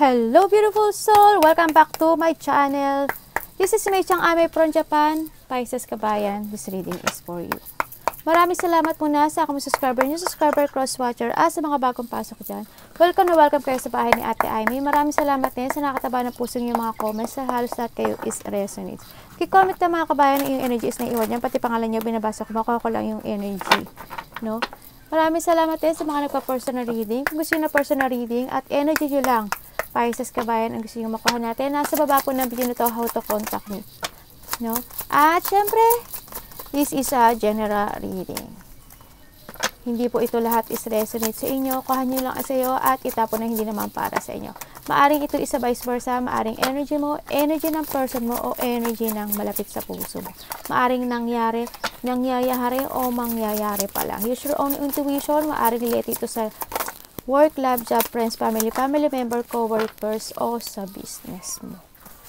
Hello beautiful soul! Welcome back to my channel. This is Mei Chang Ame from Japan. Pisces Kabayan, this reading is for you. Maraming salamat muna sa akong subscriber nyo, subscriber, cross-watcher, at sa mga bagong pasok dyan. Welcome na welcome kayo sa bahay ni Ate Amy. Maraming salamat din sa nakataba ng puso nyo mga comments. Sa halos lahat kayo is resonates. Kiko-comment na mga kabayan na yung energy is naiwan yan. Pati pangalan nyo binabasa ko, makuha ko lang yung energy. No? Maraming salamat din sa mga nagpa-personal reading. Kung gusto nyo na personal reading at energy nyo lang, Pisces Kabayan, ang gusto nyo makuha natin, nasa baba po ng video na to, how to contact me. No? At syempre, this is a general reading. Hindi po ito lahat is resonate sa inyo. Kuha nyo lang sa iyo at itapon na hindi naman para sa inyo. Maaring ito isa vice versa. Maaring energy mo, energy ng person mo, o energy ng malapit sa puso mo. Maaring nangyayari o mangyayari pa lang. Use your own intuition. Maaring relate ito sa work, love, job, friends, family member, co-workers, o sa business mo.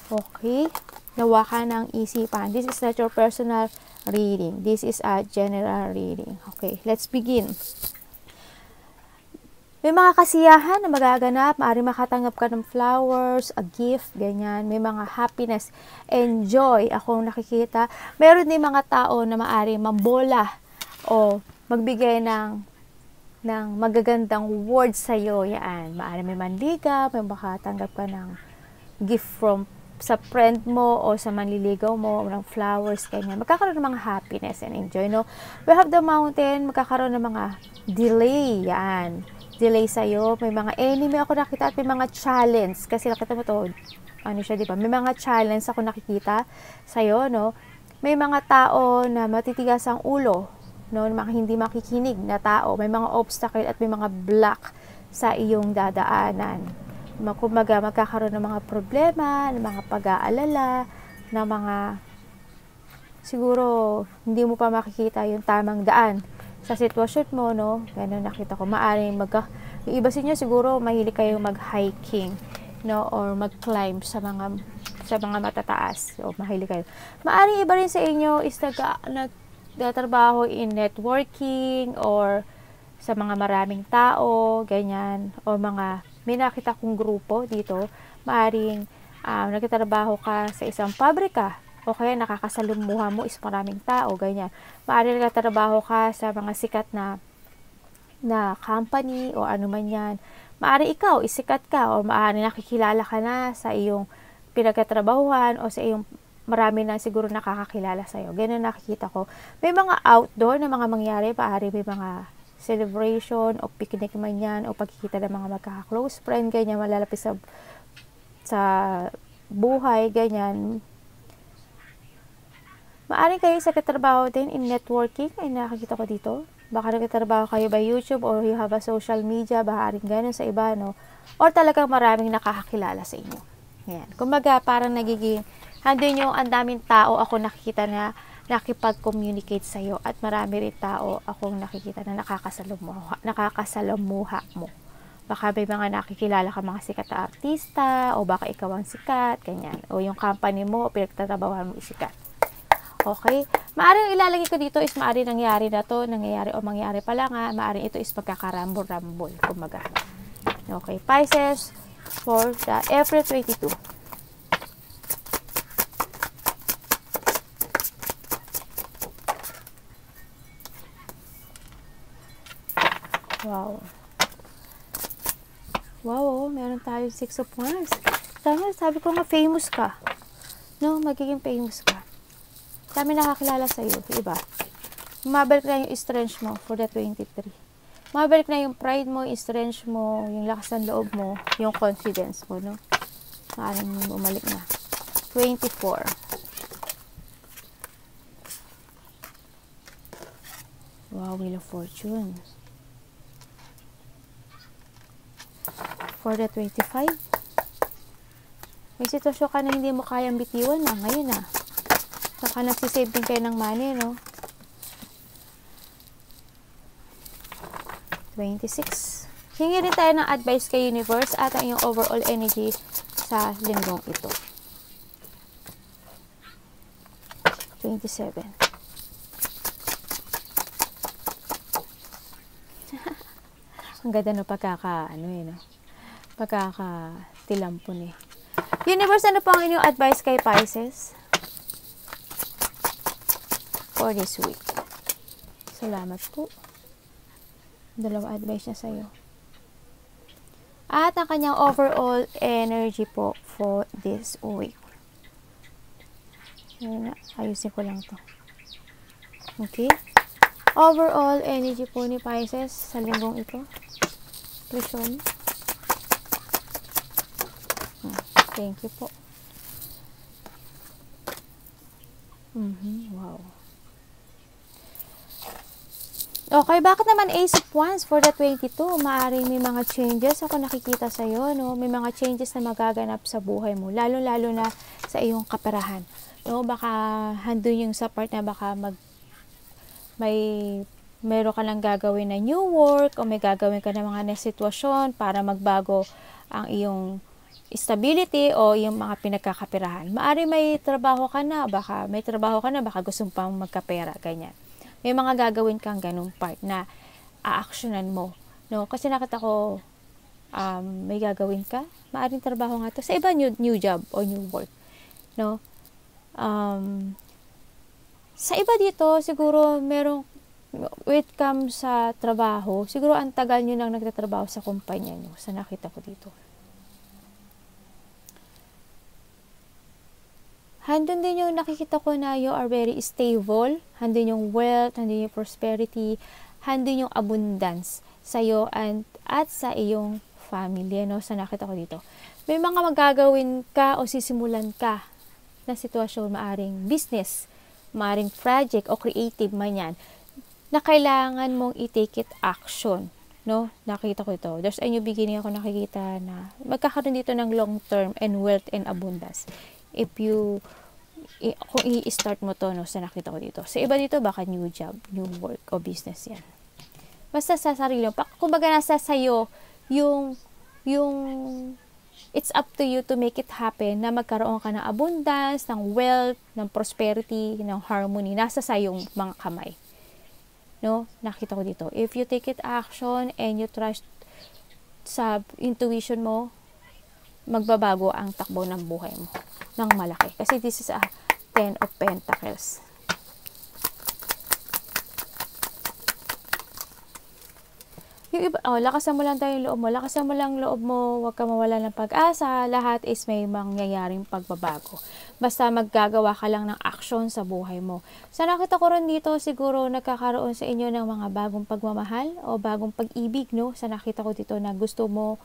Okay? Nawa ka ng isipan. This is not your personal reading. This is a general reading. Okay, let's begin. May mga kasiyahan na magaganap. Maaaring makatanggap ka ng flowers, a gift, ganyan. May mga happiness and joy akong nakikita. Meron din mga tao na maaaring mambola o magbigay ng magagandang words sa'yo. Yan. Maaaring may manligaw, may makatanggap ka ng gift from sa friend mo o sa manliligaw mo, ng flowers, ganyan. Magkakaroon ng mga happiness and enjoy, no? We have the mountain, magkakaroon ng mga delay, yan. Delay sa'yo, may mga enemy ako nakita at may mga challenge. Kasi nakita mo to, ano siya, di ba? May mga challenge ako nakikita sa'yo, no? May mga tao na matitigas ang ulo, no? Mga hindi makikinig na tao. May mga obstacle at may mga block sa iyong dadaanan. Kumbaga, magkakaroon ng mga problema, ng mga pag-aalala, ng mga siguro hindi mo pa makikita yung tamang daan sa sitwasyon mo, no? Ganun nakita ko. Maaring yung iba sa inyo siguro mahilig kayong mag-hiking, no? Or mag-climb sa mga matataas. O mahilig kayo. Maaring iba rin sa inyo is nagtatrabaho in networking or sa mga maraming tao, ganyan, o may nakita kong grupo dito, maaring nagtatrabaho ka sa isang pabrika, o kaya nakakasalumuha mo is maraming tao, ganyan. Maaring nagtatrabaho ka sa mga sikat na company, o ano man yan. Maaring ikaw, isikat ka, o maaring nakikilala ka na sa iyong pinagtatrabahuhan, o sa iyong marami na siguro nakakakilala sa'yo. Ganyan nakikita ko. May mga outdoor na mga mangyari, maaring may mga celebration o picnic man yan o pagkikita ng mga magkaka-close friend, ganyan, malalapit sa buhay, ganyan. Maaring kayo sa katrabaho din in networking, ay nakikita ko dito. Baka nagtatrabaho kayo by YouTube or you have a social media, baka rin ganun sa iba, no? Or talagang maraming nakakakilala sa inyo. Yan. Kumbaga, parang nagiging, handun yung ang daming tao ako nakikita na nakipag-communicate sa'yo at marami rin tao akong nakikita na nakakasalamuha mo. Baka may mga nakikilala ka mga sikat na artista o baka ikaw ang sikat, ganyan. O yung company mo o pinagtatrabahuhan mo isikat. Okay? Maaring ilalagay ko dito is maaring nangyayari o mangyayari pala nga, maaring ito is pagkakarambol-rambol, kumaga. Okay, Pisces for the April 22. Wow. Wow, meron tayo 6 of Wands. Tama, sabi ko nga famous ka. No, magiging famous ka. Dami nakakilala sa iyo, iba. Mabalik na yung strength mo for the 23. Mabalik na yung pride mo, yung strength mo, yung lakas ng loob mo, yung confidence mo, no? Maaaring umalik na. 24. Wow, Wheel of Fortune. For the 25. May sitwasyon ka na hindi mo kayang bitiwan na ngayon na. Saka nagsisave din kayo ng money, no? 26. Hingi rin tayo ng advice kay universe at ang iyong overall energy sa linggong ito. 27. Ang ganda no pagkaka tilampon eh. Universe, ano po ang inyong advice kay Pisces for this week? Salamat po. Dalawa advice niya sa'yo. At ang kanyang overall energy po for this week. Ayusin ko lang to. Okay? Overall energy po ni Pisces sa linggong ito. Please. Thank you po. Wow. Okay, bakit naman Ace of Wands for the 22? Maaring may mga changes ako nakikita sa iyo, no? May mga changes na magaganap sa buhay mo, lalo-lalo na sa iyong kaperahan. No, baka handun yung sa part na baka meron ka lang gagawin na new work o may gagawin ka na mga na sitwasyon para magbago ang iyong stability o yung mga pinagkakaperahan. Maari may trabaho ka na, baka gusto mo pang magkapera, ganyan. May mga gagawin kang ganung part na a-actionan mo. No? Kasi nakita ko, may gagawin ka, maaring trabaho nga to. Sa iba, new job o new work. No? Sa iba dito, siguro merong, when it comes sa trabaho, siguro ang tagal nyo nang nagtatrabaho sa kumpanya nyo. Sa nakita ko dito. Handun din yung nakikita ko na you are very stable. Handun yung wealth, handun yung prosperity, handun yung abundance sa'yo at sa iyong family. No? Sa nakita ko dito. May mga magagawin ka o sisimulan ka na sitwasyon, maaring business, maaring project o creative man yan, na kailangan mong i-take it action. No? Nakita ko ito. There's a new beginning ako nakikita na magkakaroon dito ng long term and wealth and abundance. Kung i-start mo to, no, sa nakita ko dito. Sa iba dito, baka new job, new work, o business yan. Basta sa sarili. Kumbaga nasa sayo, it's up to you to make it happen na magkaroon ka ng abundance, ng wealth, ng prosperity, ng harmony. Nasa sayong mga kamay. No? Nakita ko dito. If you take it action and you trust sa intuition mo, magbabago ang takbo ng buhay mo ng malaki. Kasi this is a 10 of Pentacles. Yung iba, lakasan mo lang tayo yung loob mo. Lakasan mo lang loob mo. Huwag ka mawala ng pag-asa. Lahat is may mangyayaring pagbabago. Basta maggagawa ka lang ng action sa buhay mo. Sa nakita ko rin dito, siguro nagkakaroon sa inyo ng mga bagong pagmamahal o bagong pag-ibig, no? Sa nakita ko dito na gusto mo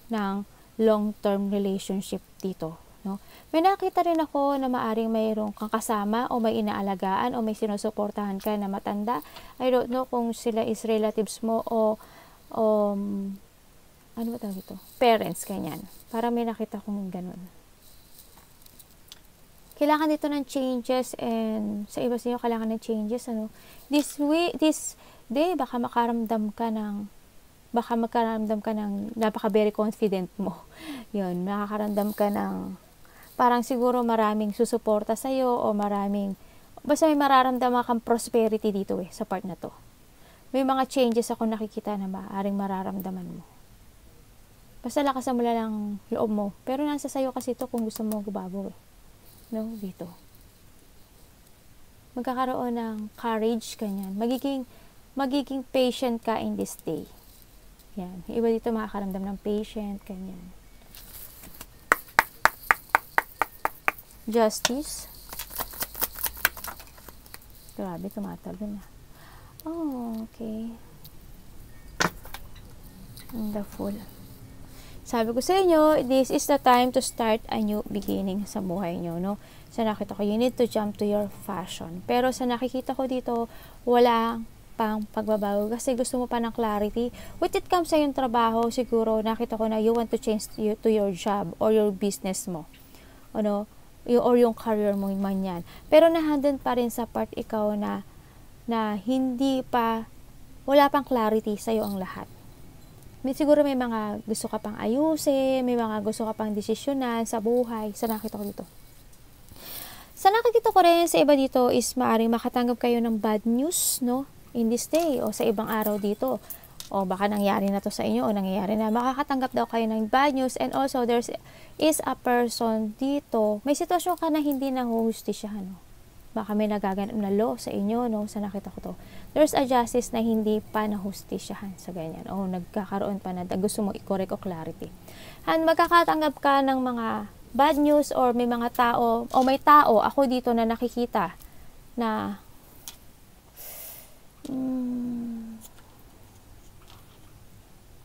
ng long-term relationship dito, no? May nakita rin ako na maaring mayroong kang kasama o may inaalagaan o may sinusuportahan ka na matanda. I don't know kung sila is relatives mo o ano ba tawag ito? Parents, ganyan. Para may nakita kong ganun. Kailangan dito ng changes and sa iba sa inyo kailangan ng changes, ano? This day, baka makaramdam ka ng napaka very confident mo. Yun, makakaramdam ka ng parang siguro maraming susuporta sa'yo o basta may mararamdaman kang prosperity dito sa part na to. May mga changes ako nakikita na maaaring mararamdaman mo. Basta lakasan mo lang loob mo. Pero nasa sayo kasi ito kung gusto mo magbago no, dito. Magkakaroon ng courage, kanyan. Magiging patient ka in this day. Yan. Iba dito makakaramdam ng patient, kanyan. Justice. Grabe, tumatalo na. Oh, okay. The Fool. Sabi ko sa inyo, this is the time to start a new beginning sa buhay nyo, no? Sa nakita ko, you need to jump to your fashion. Pero sa nakikita ko dito, wala pang pagbabago kasi gusto mo pa ng clarity. With it comes sa yung trabaho, siguro nakita ko na you want to change to your job or your business mo. Ano? Or yung career mo man yan. Pero nahandun pa rin sa part ikaw na wala pang clarity sa'yo ang lahat. Siguro may mga gusto ka pang ayusin, may mga gusto ka pang desisyonan sa buhay. Sa nakita ko dito. Sa nakikita ko rin sa iba dito is maaaring makatanggap kayo ng bad news, no? In this day o sa ibang araw dito. o baka nangyari na to sa inyo o nangyayari na, makakatanggap daw kayo ng bad news. And also, is a person dito, may sitwasyon ka na hindi nahuhustisyahan, no? Baka may nagaganap na law sa inyo, no? Sa nakita ko to. There's a justice na hindi pa nahustisyahan sa ganyan. O nagkakaroon pa na gusto mo i-correct o clarity. And magkakatanggap ka ng mga bad news or may mga tao, o may tao, ako dito na nakikita na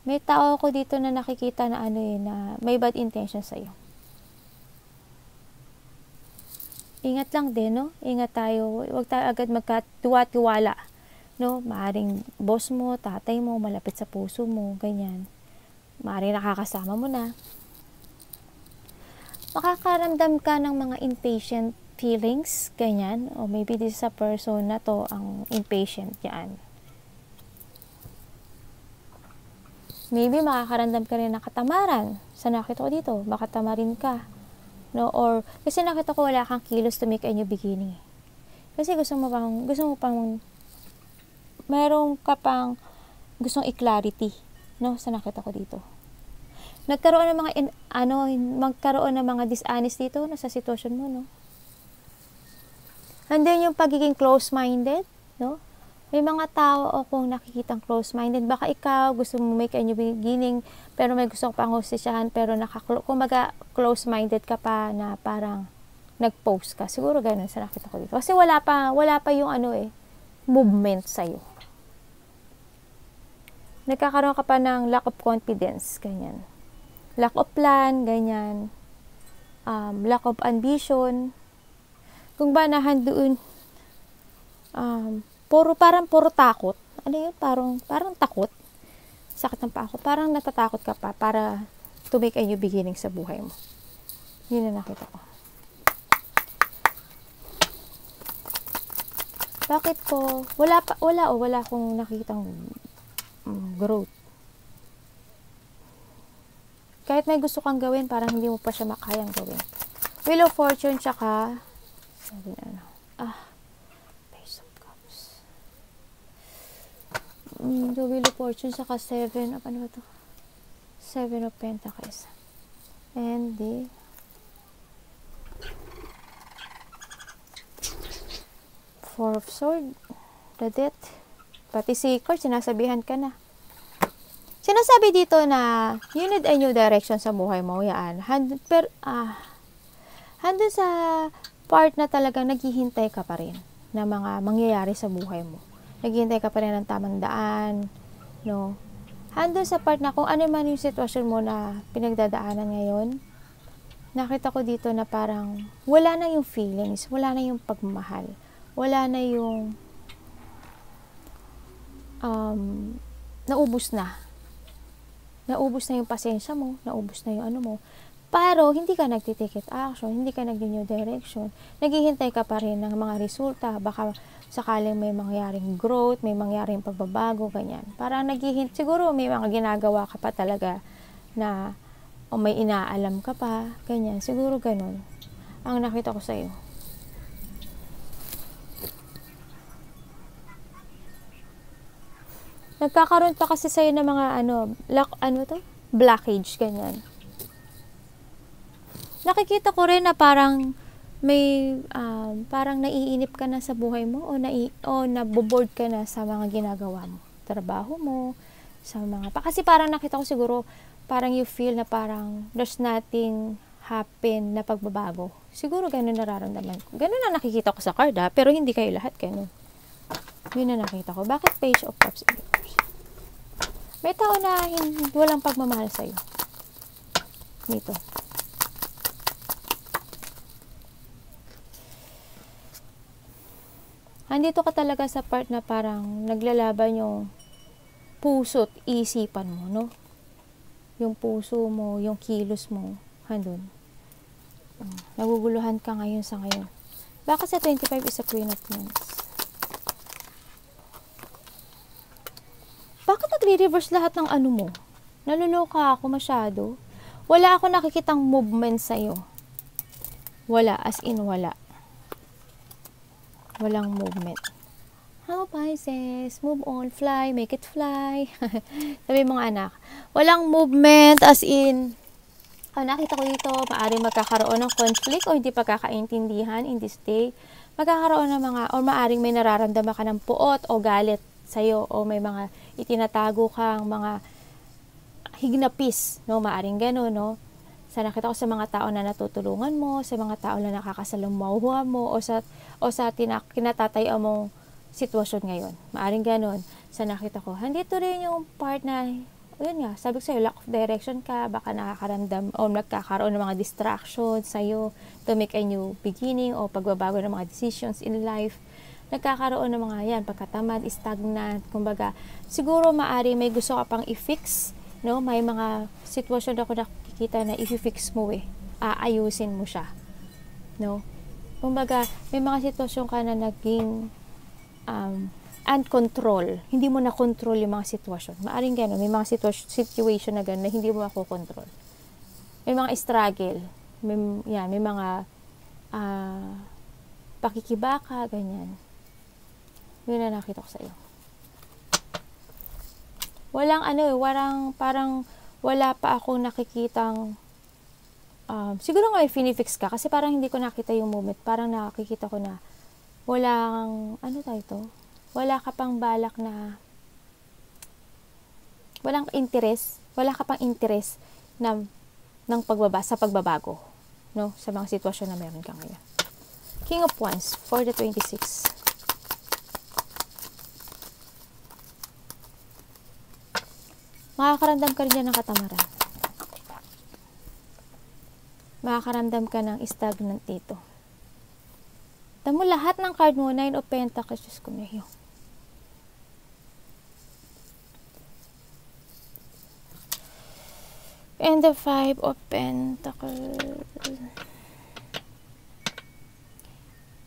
may tao ako dito na nakikita na na may bad intention sa iyo. Ingat lang din, no? Ingat tayo. Huwag tayo agad magkatiwa-tiwala, no? Maaring boss mo, tatay mo, malapit sa puso mo, ganyan. Maaring nakakasama mo na. Makakaramdam ka ng mga impatient feelings, ganyan. O maybe this is a person na to ang impatient yan. Maybe makakaramdam ka rin ng katamaran. Sa nakita ko dito, makatamarin ka. No? Or, kasi nakita ko wala kang kilos to make a new beginning. Kasi gusto mo pang, meron ka pang gustong i-clarity. No? Sa nakita ko dito. Nagkaroon ng mga, magkaroon ng mga dishonest dito, no? Sa sitwasyon mo, no? And then yung pagiging close-minded, no? May mga tao akong nakikitang close-minded. Baka ikaw, gusto mo make a new beginning, pero may gusto ko pang hostisyahan, pero kumbaga close-minded ka pa na parang nag-post ka. Siguro ganun sa nakita ko dito. Kasi wala pa yung movement sa'yo. Nagkakaroon ka pa ng lack of confidence, ganyan. Lack of plan, ganyan. Lack of ambition. Kung ba nahan doon, parang puro takot. Ano yun? Parang takot. Sakit ng pa ako. Parang natatakot ka pa para to make a new beginning sa buhay mo. Yun na nakita ko. Bakit ko? Wala akong nakitang growth. Kahit may gusto kang gawin, parang hindi mo pa siya makayang gawin. Wheel of Fortune, tsaka Page of Cups. The Wheel of Fortune, tsaka 7 of, ano ba to? 7 of Pentacles. And the Four of Swords. The Death. Pati si Court, sinasabihan ka na. Sinasabi dito na you need a new direction sa buhay mo. Yan. Handun sa part na talagang naghihintay ka pa rin na mga mangyayari sa buhay mo. Naghihintay ka pa rin ng tamang daan. No? Handun sa part na kung ano man yung sitwasyon mo na pinagdadaanan ngayon, nakita ko dito na parang wala na yung feelings, wala na yung pagmamahal, wala na yung naubos na. Naubos na yung pasensya mo, naubos na yung ano mo. Pero, hindi ka nagtitikit action, hindi ka nag-new direction. Naghihintay ka pa rin ng mga resulta. Baka sakaling may mangyaring growth, may mangyaring pagbabago, ganyan. Parang siguro may mga ginagawa ka pa talaga na, o may inaalam ka pa, ganyan. Siguro ganun. Ang nakita ko sa'yo. Nagkakaroon pa kasi sa'yo ng mga blockage, ganyan. Nakikita ko rin na parang may, parang naiinip ka na sa buhay mo o naboboard ka na sa mga ginagawa mo. Trabaho mo, sa mga, kasi parang nakita ko siguro, parang you feel na parang there's nothing happen na pagbabago. Siguro ganun nararamdaman ko. Ganun na nakikita ko sa card, pero hindi kayo lahat ganun. Yun na nakita ko. Bakit Page of Cups? May tao na walang pagmamahal sa'yo. Dito. Andito ka talaga sa part na parang naglalaban yung puso't isipan mo, no? Yung puso mo, yung kilos mo, handun. Naguguluhan ka ngayon sa ngayon. Bakit sa 25 is a Queen of Wands? Bakit nagre-reverse lahat ng ano mo? Naluloka ako masyado. Wala ako nakikitang movement sa'yo. Wala, as in wala. Walang movement. How Pisces, move on, fly, make it fly. Sabi mga anak, walang movement as in, nakita ko dito, maaaring magkakaroon ng conflict o hindi pagkakaintindihan in this day. Magkakaroon ng mga, o maaaring may nararamdaman ka ng puot o galit sa'yo, o may mga itinatago kang mga hignapis, no? Maaaring gano'n, no? Sa nakita ko sa mga tao na natutulungan mo, sa mga tao na nakakasalumuha mo, o sa kinatatayo mong sitwasyon ngayon. Maaring ganon. Sa nakita ko, handito rin yung part na, yun nga, sabi ko sa'yo, lack of direction ka, baka nakakaramdam o nagkakaroon ng mga distractions sa'yo to make a new beginning o pagbabago ng mga decisions in life. Nagkakaroon ng mga yan, pagkatamad, stagnant, kumbaga, siguro maari may gusto ka pang i-fix, no? May mga sitwasyon ako nakikita na i-fix mo aayusin mo siya, no? Kumbaga, may mga sitwasyon ka na naging uncontrol. Hindi mo na control yung mga sitwasyon. Maaring gano'n. May mga situation na gano'n na hindi mo makokontrol. May mga struggle. May mga pakikibaka, ganyan. Yun na nakita ko sa iyo. Parang wala pa akong nakikitang siguro nga may finifix ka kasi parang hindi ko nakita yung moment. Parang nakikita ko na wala ka pang balak na wala ka pang interest ng pagbabago, no, sa mga sitwasyon na meron ka ngayon. King of Wands for the 26. Makakaramdam ka rin dyan ng katamaran. Makakaramdam ka ng stagnant dito. Tamo lahat ng card mo, 9 of Pentacles, Diyos ko mayo. And the 5 of Pentacles.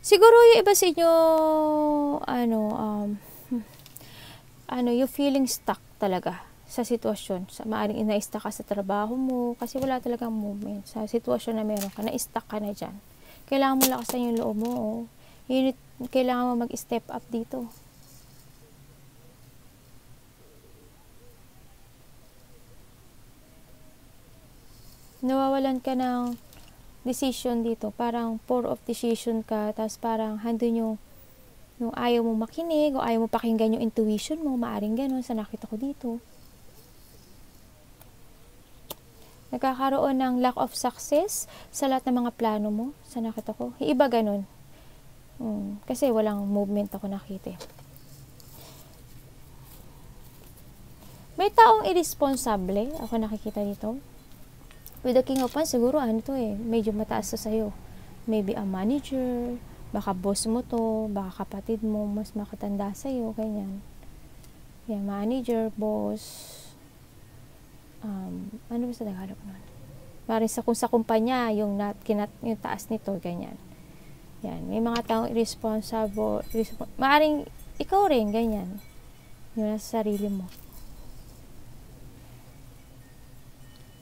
Siguro yung iba sa inyo, yung feeling stuck talaga sa sitwasyon. Maaring ina-stuck ka sa trabaho mo kasi wala talagang movement. Sa sitwasyon na meron ka, na-stuck ka na dyan. Kailangan mo lakasan yung loob mo. Kailangan mo mag-step up dito. Nawawalan ka ng decision dito. Parang poor of decision ka. Tapos parang handun yung ayaw mo makinig o ayaw mo pakinggan yung intuition mo. Maaring ganun. Sa nakita ko dito. Nagkakaroon ng lack of success sa lahat ng mga plano mo. Sa nakita ko. Iba ganun. Kasi walang movement ako nakita. May taong irresponsable ako nakikita dito. With the King of Wands, siguro medyo mataas sa sayo. Maybe a manager, baka boss mo to, baka kapatid mo, mas makatanda sa'yo, ganyan. Yan, manager, boss, ano ba sa Tagalog nun? Maring kung sa kumpanya, yung taas nito, ganyan. Yan, may mga taong irresponsible, maaring ikaw rin, ganyan. Yung nasa sarili mo.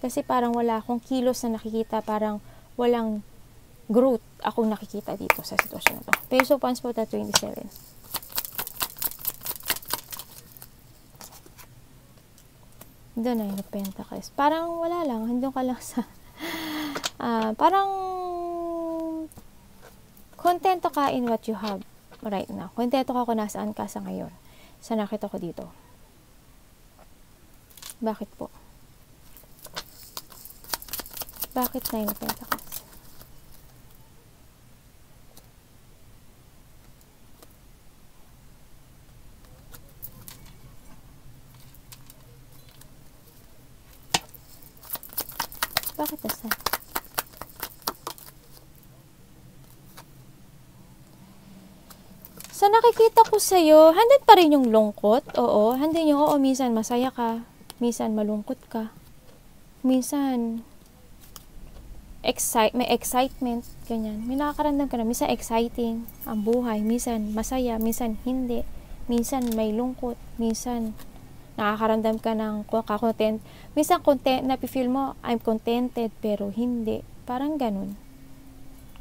Kasi parang wala akong kilos na nakikita, parang walang growth akong nakikita dito sa sitwasyon na to. Page of Wands po, 27. Doon na yung Pentacles. Parang wala lang. Handong ka lang sa parang kontento ka in what you have right now. Kontento ka kung nasaan ka sa ngayon. Sa nakita ko dito. Bakit po? Bakit na yung Pentacles? Bakit nasa? Sa nakikita ko sa'yo, handun pa rin yung lungkot. Oo, handun yung, minsan masaya ka. Minsan malungkot ka. Minsan may excitement, ganyan. May nakakaramdam ka na, minsan exciting ang buhay, minsan masaya, minsan hindi. Minsan may lungkot, minsan nakakaramdam ka ng content. Minsan content, napifeel mo, I'm contented, pero hindi. Parang ganun.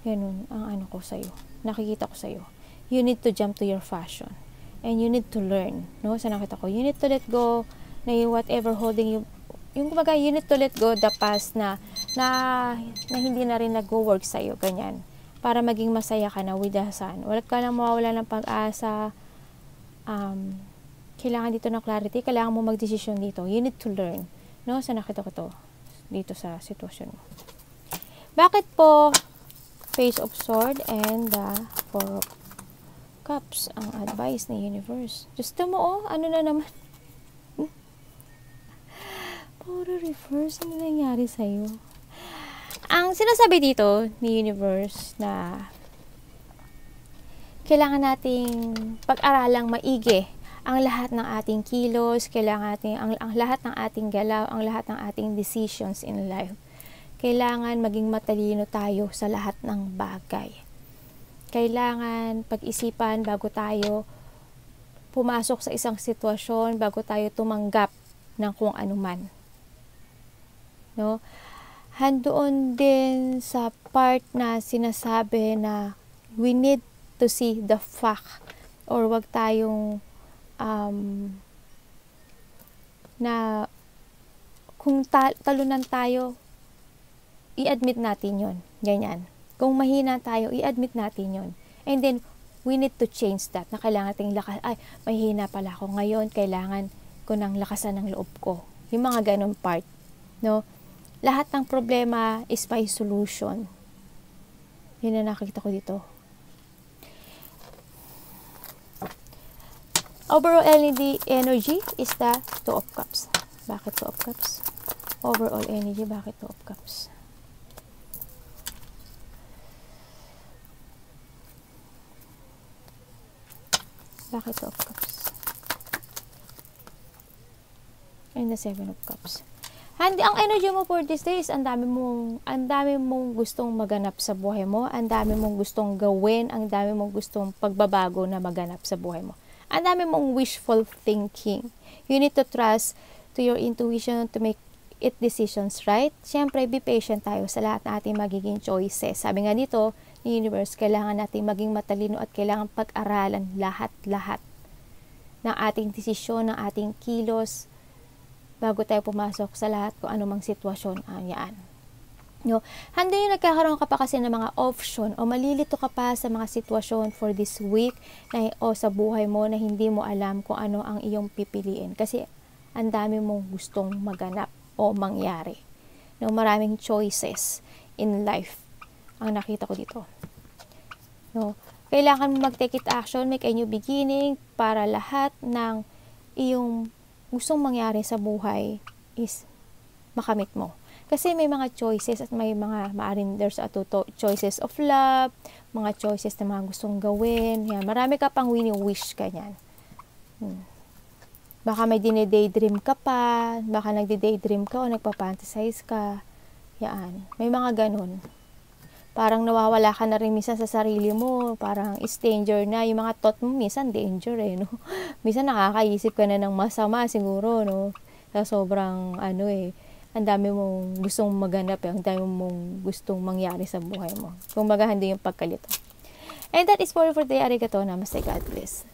Ganun ang ko sa'yo. Nakikita ko sa'yo. You need to jump to your fashion. And you need to learn, no? Sa nakita ko, you need to let go na yung whatever holding you, yung kumbaga, you need to let go the past na hindi na rin nag-work sa'yo, ganyan. Para maging masaya ka na with the sun. Wala ka lang mawawala ng pag-asa. Kailangan dito ng clarity. Kailangan mo mag-desisyon dito. You need to learn. No? Sa nakita ko to dito sa sitwasyon mo. Bakit po Page of Sword and the Four of Cups ang advice ni Universe? Gusto mo, oh, ano na naman? Puro reverse. Ano nangyari sa'yo? Ang sinasabi dito ni Universe na kailangan nating pag-aralang maigi ang lahat ng ating kilos, kailangan natin ang lahat ng ating galaw, ang lahat ng ating decisions in life. Kailangan maging matalino tayo sa lahat ng bagay. Kailangan pag-isipan bago tayo pumasok sa isang sitwasyon, bago tayo tumanggap ng kung ano man. No? Handoon din sa part na sinasabi na we need to see the fact, or wag tayong na kung talunan tayo, i-admit natin yon, ganyan. Kung mahina tayo, i-admit natin yon. And then, we need to change that, na kailangan nating mahina pala ako ngayon, kailangan ko ng lakasan ng loob ko. Yung mga ganun part, no? Lahat ng problema is by solution. Yun na nakikita ko dito. Overall energy is the Two of Cups. Bakit Two of Cups? Overall energy, bakit Two of Cups? Bakit Two of Cups? And the Seven of Cups. Ang energy mo for this day is ang dami mong gustong maganap sa buhay mo, ang dami mong gustong gawin, ang dami mong gustong pagbabago na maganap sa buhay mo. Ang dami mong wishful thinking. You need to trust to your intuition to make it decisions, right? Siyempre, be patient tayo sa lahat ng ating magiging choices. Sabi nga dito, ni Universe, kailangan natin maging matalino at kailangan pag-aralan lahat ng ating desisyon, ng ating kilos, bago tayo pumasok sa lahat kung anumang sitwasyon yan. No? Handa yung nagkakaroon ka pa kasi ng mga option o malilito ka pa sa mga sitwasyon for this week o sa buhay mo na hindi mo alam kung ano ang iyong pipiliin. Kasi ang dami mong gustong maganap o mangyari. No? Maraming choices in life ang nakita ko dito. No? Kailangan mo mag-take it action, make a new beginning para lahat ng iyong gustong mangyari sa buhay is makamit mo. Kasi may mga choices at may mga maaring there's choices of love, mga choices na mga gustong gawin. Yan. Marami ka pang wish ganyan. Baka may dine-daydream ka pa, baka nagde-daydream ka o nagpa-fantasize ka. Yan. May mga ganun. Parang nawawala ka na rin minsan sa sarili mo, parang is danger na. Yung mga thought mo, minsan danger no? Minsan nakakaisip ka na ng masama siguro, no? Sa sobrang, ang dami mong gustong maganap, ang dami mong gustong mangyari sa buhay mo. Kung baga, hindi yung pagkalito. And that is for today. Arigato. Namaste. God bless.